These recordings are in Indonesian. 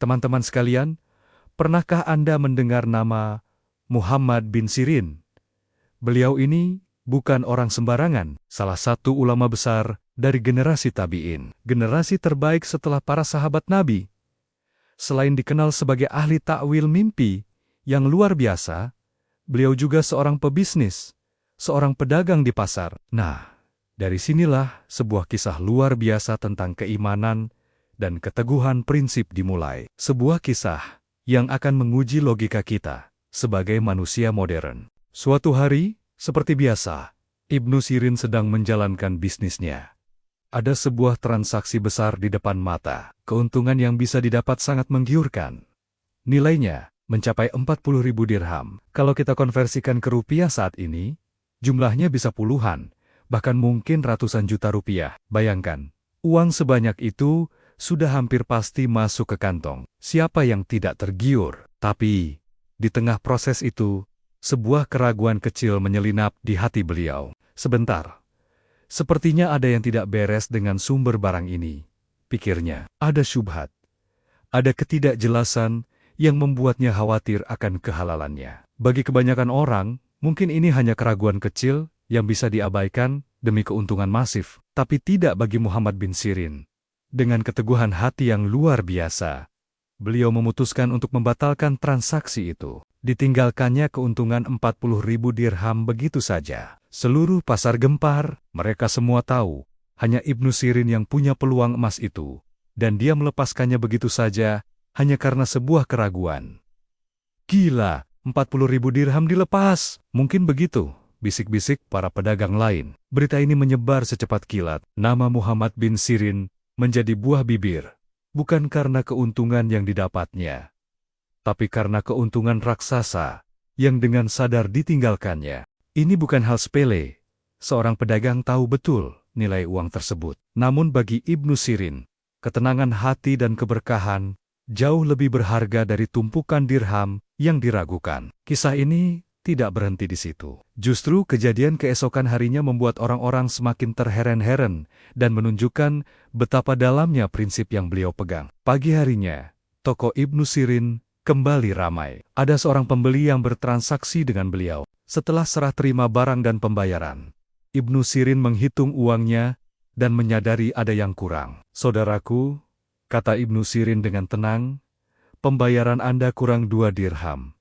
Teman-teman sekalian, pernahkah Anda mendengar nama Muhammad bin Sirin? Beliau ini bukan orang sembarangan, salah satu ulama besar dari generasi tabi'in, generasi terbaik setelah para sahabat Nabi. Selain dikenal sebagai ahli takwil mimpi yang luar biasa, beliau juga seorang pebisnis, seorang pedagang di pasar. Nah, dari sinilah sebuah kisah luar biasa tentang keimanan dan keteguhan prinsip dimulai. Sebuah kisah yang akan menguji logika kita sebagai manusia modern. Suatu hari, seperti biasa, Ibnu Sirin sedang menjalankan bisnisnya. Ada sebuah transaksi besar di depan mata. Keuntungan yang bisa didapat sangat menggiurkan. Nilainya mencapai 40.000 dirham. Kalau kita konversikan ke rupiah saat ini, jumlahnya bisa puluhan, bahkan mungkin ratusan juta rupiah. Bayangkan, uang sebanyak itu sudah hampir pasti masuk ke kantong. Siapa yang tidak tergiur? Tapi, di tengah proses itu, sebuah keraguan kecil menyelinap di hati beliau. Sebentar, sepertinya ada yang tidak beres dengan sumber barang ini, pikirnya. Ada syubhat, ada ketidakjelasan yang membuatnya khawatir akan kehalalannya. Bagi kebanyakan orang, mungkin ini hanya keraguan kecil yang bisa diabaikan demi keuntungan masif. Tapi tidak bagi Muhammad bin Sirin. Dengan keteguhan hati yang luar biasa, beliau memutuskan untuk membatalkan transaksi itu. Ditinggalkannya keuntungan 40.000 dirham begitu saja. Seluruh pasar gempar, mereka semua tahu, hanya Ibnu Sirin yang punya peluang emas itu. Dan dia melepaskannya begitu saja, hanya karena sebuah keraguan. Gila, 40.000 dirham dilepas. Mungkin begitu, bisik-bisik para pedagang lain. Berita ini menyebar secepat kilat. Nama Muhammad bin Sirin menjadi buah bibir, bukan karena keuntungan yang didapatnya, tapi karena keuntungan raksasa yang dengan sadar ditinggalkannya. Ini bukan hal sepele. Seorang pedagang tahu betul nilai uang tersebut. Namun bagi Ibnu Sirin, ketenangan hati dan keberkahan jauh lebih berharga dari tumpukan dirham yang diragukan. Kisah ini tidak berhenti di situ. Justru kejadian keesokan harinya membuat orang-orang semakin terheran-heran dan menunjukkan betapa dalamnya prinsip yang beliau pegang. Pagi harinya, toko Ibnu Sirin kembali ramai. Ada seorang pembeli yang bertransaksi dengan beliau. Setelah serah terima barang dan pembayaran, Ibnu Sirin menghitung uangnya dan menyadari ada yang kurang. Saudaraku, kata Ibnu Sirin dengan tenang, pembayaran Anda kurang 2 dirham.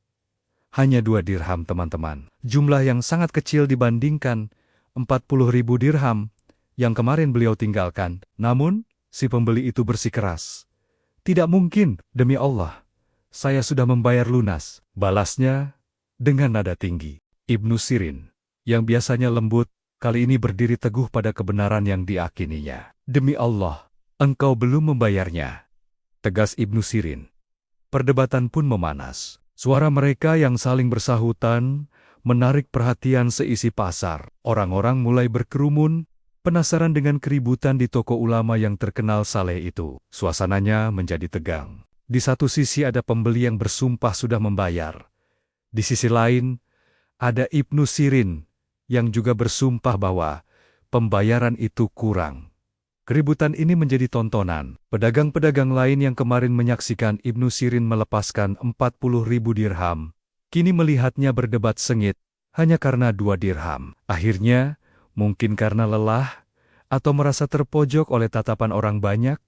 Hanya 2 dirham, teman-teman. Jumlah yang sangat kecil dibandingkan 40.000 dirham yang kemarin beliau tinggalkan. Namun, si pembeli itu bersikeras. Tidak mungkin, demi Allah. Saya sudah membayar lunas. Balasnya dengan nada tinggi. Ibnu Sirin, yang biasanya lembut, kali ini berdiri teguh pada kebenaran yang diyakininya. Demi Allah, engkau belum membayarnya, tegas Ibnu Sirin. Perdebatan pun memanas. Suara mereka yang saling bersahutan menarik perhatian seisi pasar. Orang-orang mulai berkerumun, penasaran dengan keributan di toko ulama yang terkenal saleh itu. Suasananya menjadi tegang. Di satu sisi ada pembeli yang bersumpah sudah membayar. Di sisi lain, ada Ibnu Sirin yang juga bersumpah bahwa pembayaran itu kurang. Keributan ini menjadi tontonan. Pedagang-pedagang lain yang kemarin menyaksikan Ibnu Sirin melepaskan 40.000 dirham, kini melihatnya berdebat sengit hanya karena 2 dirham. Akhirnya, mungkin karena lelah atau merasa terpojok oleh tatapan orang banyak,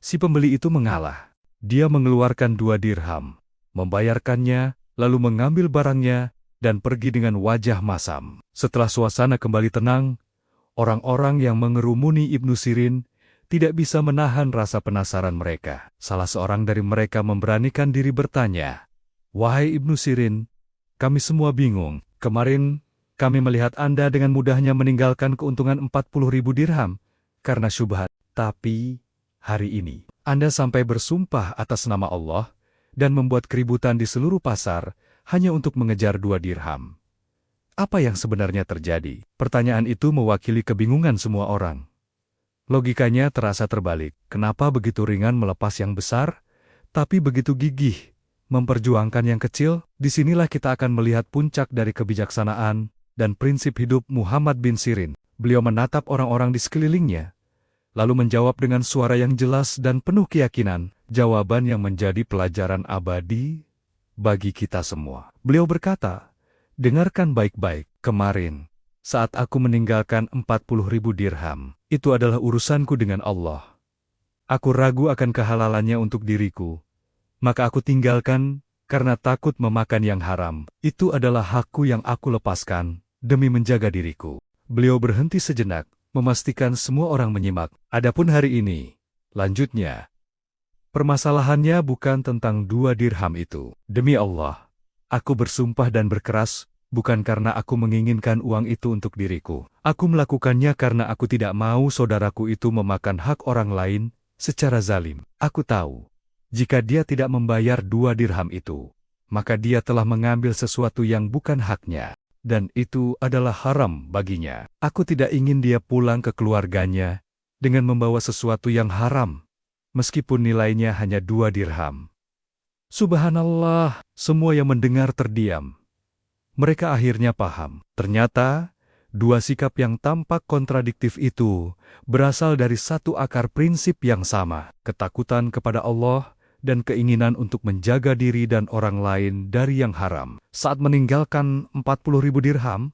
si pembeli itu mengalah. Dia mengeluarkan 2 dirham, membayarkannya, lalu mengambil barangnya dan pergi dengan wajah masam. Setelah suasana kembali tenang, orang-orang yang mengerumuni Ibnu Sirin tidak bisa menahan rasa penasaran mereka. Salah seorang dari mereka memberanikan diri bertanya, "Wahai Ibnu Sirin, kami semua bingung. Kemarin kami melihat Anda dengan mudahnya meninggalkan keuntungan 40.000 dirham karena syubhat. Tapi hari ini Anda sampai bersumpah atas nama Allah dan membuat keributan di seluruh pasar hanya untuk mengejar 2 dirham. Apa yang sebenarnya terjadi?" Pertanyaan itu mewakili kebingungan semua orang. Logikanya terasa terbalik. Kenapa begitu ringan melepas yang besar, tapi begitu gigih memperjuangkan yang kecil? Disinilah kita akan melihat puncak dari kebijaksanaan dan prinsip hidup Muhammad bin Sirin. Beliau menatap orang-orang di sekelilingnya, lalu menjawab dengan suara yang jelas dan penuh keyakinan, Jawaban yang menjadi pelajaran abadi bagi kita semua. Beliau berkata, dengarkan baik-baik, kemarin, saat aku meninggalkan 40.000 dirham, itu adalah urusanku dengan Allah. Aku ragu akan kehalalannya untuk diriku, maka aku tinggalkan karena takut memakan yang haram. Itu adalah hakku yang aku lepaskan demi menjaga diriku. Beliau berhenti sejenak, memastikan semua orang menyimak. Adapun hari ini, lanjutnya, permasalahannya bukan tentang 2 dirham itu. Demi Allah, aku bersumpah dan berkeras, bukan karena aku menginginkan uang itu untuk diriku. Aku melakukannya karena aku tidak mau saudaraku itu memakan hak orang lain secara zalim. Aku tahu, jika dia tidak membayar 2 dirham itu, maka dia telah mengambil sesuatu yang bukan haknya, dan itu adalah haram baginya. Aku tidak ingin dia pulang ke keluarganya dengan membawa sesuatu yang haram, meskipun nilainya hanya 2 dirham. Subhanallah, semua yang mendengar terdiam. Mereka akhirnya paham. Ternyata, 2 sikap yang tampak kontradiktif itu berasal dari satu akar prinsip yang sama, ketakutan kepada Allah dan keinginan untuk menjaga diri dan orang lain dari yang haram. Saat meninggalkan 40.000 dirham,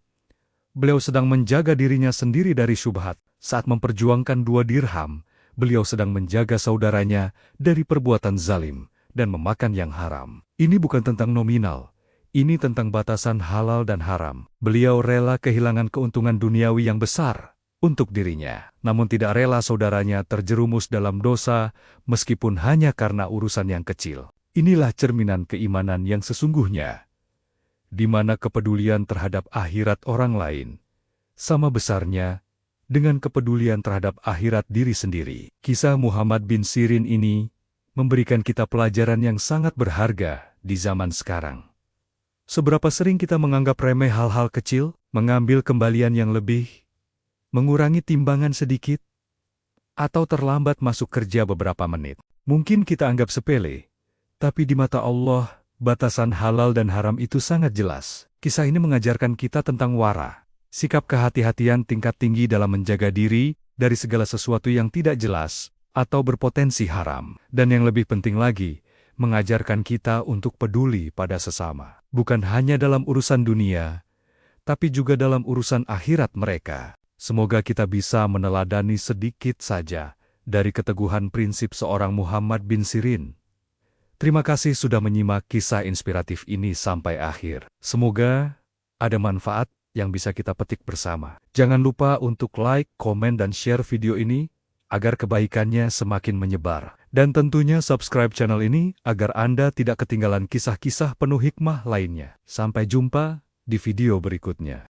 beliau sedang menjaga dirinya sendiri dari syubhat. Saat memperjuangkan 2 dirham, beliau sedang menjaga saudaranya dari perbuatan zalim dan memakan yang haram. Ini bukan tentang nominal. Ini tentang batasan halal dan haram. Beliau rela kehilangan keuntungan duniawi yang besar untuk dirinya, namun tidak rela saudaranya terjerumus dalam dosa meskipun hanya karena urusan yang kecil. Inilah cerminan keimanan yang sesungguhnya, di mana kepedulian terhadap akhirat orang lain sama besarnya dengan kepedulian terhadap akhirat diri sendiri. Kisah Muhammad bin Sirin ini memberikan kita pelajaran yang sangat berharga di zaman sekarang. Seberapa sering kita menganggap remeh hal-hal kecil, mengambil kembalian yang lebih, mengurangi timbangan sedikit, atau terlambat masuk kerja beberapa menit. Mungkin kita anggap sepele, tapi di mata Allah, batasan halal dan haram itu sangat jelas. Kisah ini mengajarkan kita tentang wara, sikap kehati-hatian tingkat tinggi dalam menjaga diri dari segala sesuatu yang tidak jelas atau berpotensi haram. Dan yang lebih penting lagi, mengajarkan kita untuk peduli pada sesama. Bukan hanya dalam urusan dunia, tapi juga dalam urusan akhirat mereka. Semoga kita bisa meneladani sedikit saja dari keteguhan prinsip seorang Muhammad bin Sirin. Terima kasih sudah menyimak kisah inspiratif ini sampai akhir. Semoga ada manfaat yang bisa kita petik bersama. Jangan lupa untuk like, komen, dan share video ini agar kebaikannya semakin menyebar. Dan tentunya subscribe channel ini agar Anda tidak ketinggalan kisah-kisah penuh hikmah lainnya. Sampai jumpa di video berikutnya.